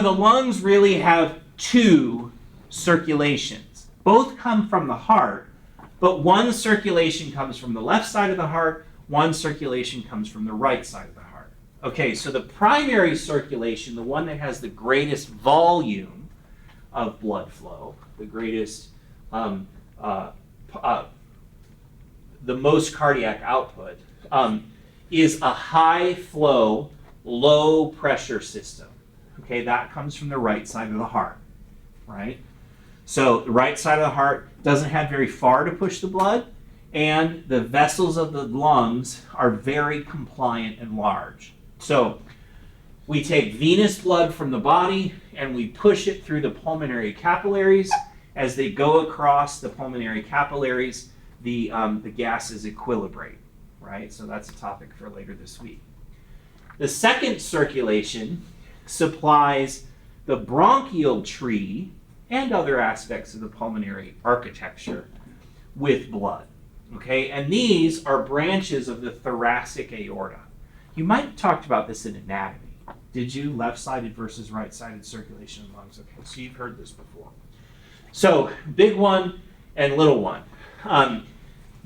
the lungs really have two circulations. Both come from the heart, but one circulation comes from the left side of the heart, one circulation comes from the right side of the heart. Okay, so the primary circulation, the one that has the greatest volume of blood flow, the greatest, the most cardiac output, is a high flow, low pressure system. Okay, that comes from the right side of the heart, right? So the right side of the heart doesn't have very far to push the blood, and the vessels of the lungs are very compliant and large. So we take venous blood from the body and we push it through the pulmonary capillaries. As they go across the pulmonary capillaries, the gases equilibrate, right? So that's a topic for later this week. The second circulation supplies the bronchial tree and other aspects of the pulmonary architecture with blood. Okay, and these are branches of the thoracic aorta. You might have talked about this in anatomy. Did you? Left-sided versus right-sided circulation in lungs. Okay, so you've heard this before. So big one and little one.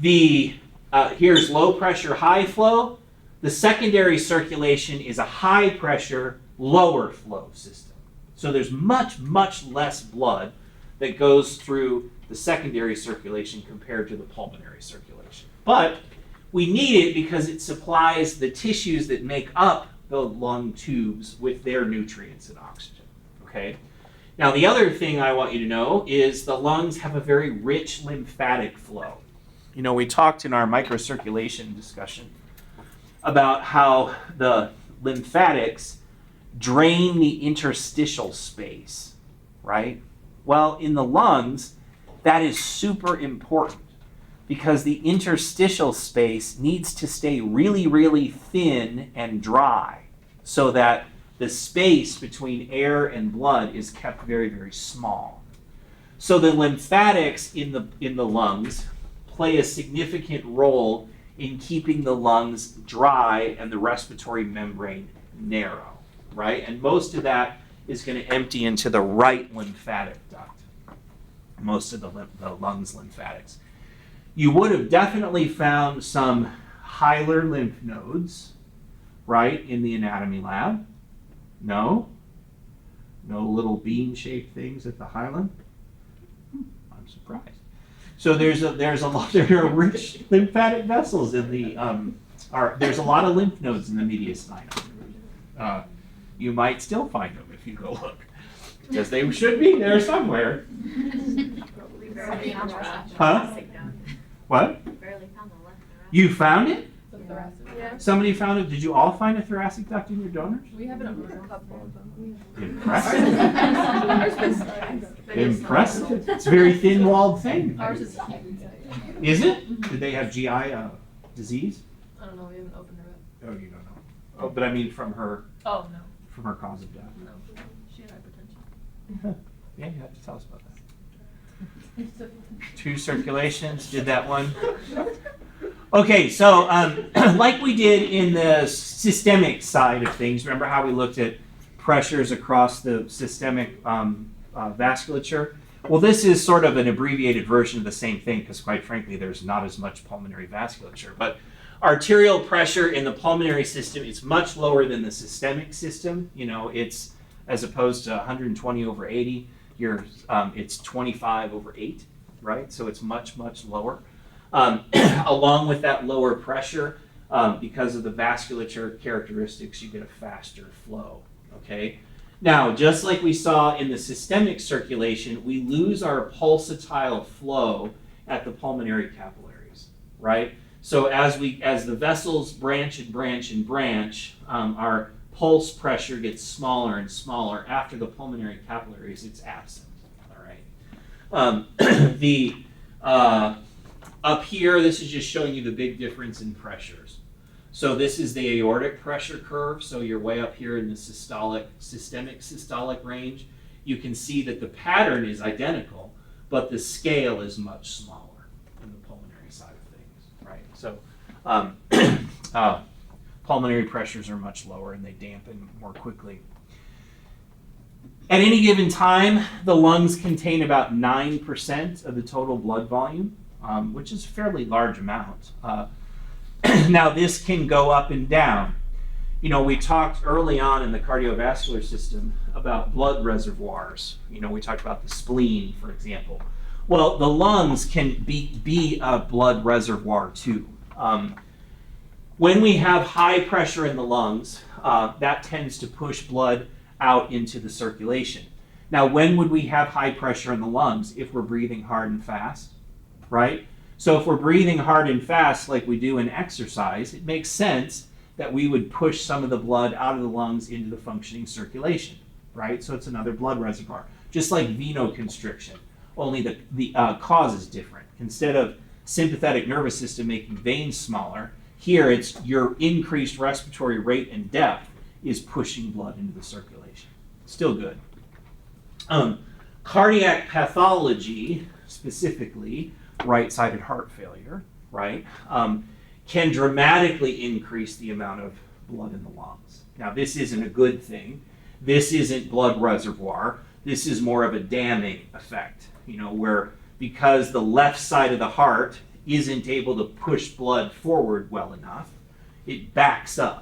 Here's low pressure, high flow. The secondary circulation is a high pressure, lower flow system. So there's much, much less blood that goes through the secondary circulation compared to the pulmonary circulation. But we need it because it supplies the tissues that make up the lung tubes with their nutrients and oxygen. Okay? Now the other thing I want you to know is the lungs have a very rich lymphatic flow. You know, we talked in our microcirculation discussion about how the lymphatics drain the interstitial space, right? Well, in the lungs, that is super important because the interstitial space needs to stay really, really thin and dry so that the space between air and blood is kept very, very small. So the lymphatics in the lungs play a significant role in keeping the lungs dry and the respiratory membrane narrow, right? And most of that is going to empty into the right lymphatic duct, most of the lungs lymphatics. You would have definitely found some hilar lymph nodes, right, in the anatomy lab. No? No little bean-shaped things at the hilum? I'm surprised. So there are rich lymphatic vessels in the, there's a lot of lymph nodes in the mediastinum. You might still find them if you go look, because they should be there somewhere. Huh? What? You found it? Yeah. Somebody found it. Did you all find a thoracic duct in your donors? We have a couple of them. Impressive. Impressive. It's a very thin-walled thing. Ours is it? Did they have GI disease? I don't know. We haven't opened her up. Oh, you don't know. Oh, but I mean from her. Oh no. From her cause of death. No, she had hypertension. Yeah, you have to tell us about that. 2 circulations. Did that one? Okay, so like we did in the systemic side of things, remember how we looked at pressures across the systemic vasculature? Well, this is sort of an abbreviated version of the same thing because quite frankly, there's not as much pulmonary vasculature. But arterial pressure in the pulmonary system is much lower than the systemic system. You know, it's as opposed to 120 over 80, it's 25 over 8, right? So it's much, much lower. Along with that lower pressure, because of the vasculature characteristics, you get a faster flow, okay? Now, just like we saw in the systemic circulation, we lose our pulsatile flow at the pulmonary capillaries, right? So as the vessels branch and branch and branch, our pulse pressure gets smaller and smaller. After the pulmonary capillaries, it's absent, all right? Up here, this is just showing you the big difference in pressures. So this is the aortic pressure curve. So you're way up here in the systemic systolic range. You can see that the pattern is identical, but the scale is much smaller in the pulmonary side of things, right? So pulmonary pressures are much lower and they dampen more quickly. At any given time, the lungs contain about 9% of the total blood volume, which is a fairly large amount. Now, this can go up and down. You know, we talked early on in the cardiovascular system about blood reservoirs. You know, we talked about the spleen, for example. Well, the lungs can be a blood reservoir too. When we have high pressure in the lungs, that tends to push blood out into the circulation. Now, when would we have high pressure in the lungs? If we're breathing hard and fast, right? So if we're breathing hard and fast like we do in exercise, it makes sense that we would push some of the blood out of the lungs into the functioning circulation, right? So it's another blood reservoir. Just like venoconstriction, only the cause is different. Instead of sympathetic nervous system making veins smaller, here it's your increased respiratory rate and depth is pushing blood into the circulation. Still good. Cardiac pathology, specifically right-sided heart failure, right, can dramatically increase the amount of blood in the lungs. Now, this isn't a good thing. This isn't blood reservoir. This is more of a damming effect, you know, where because the left side of the heart isn't able to push blood forward well enough, it backs up.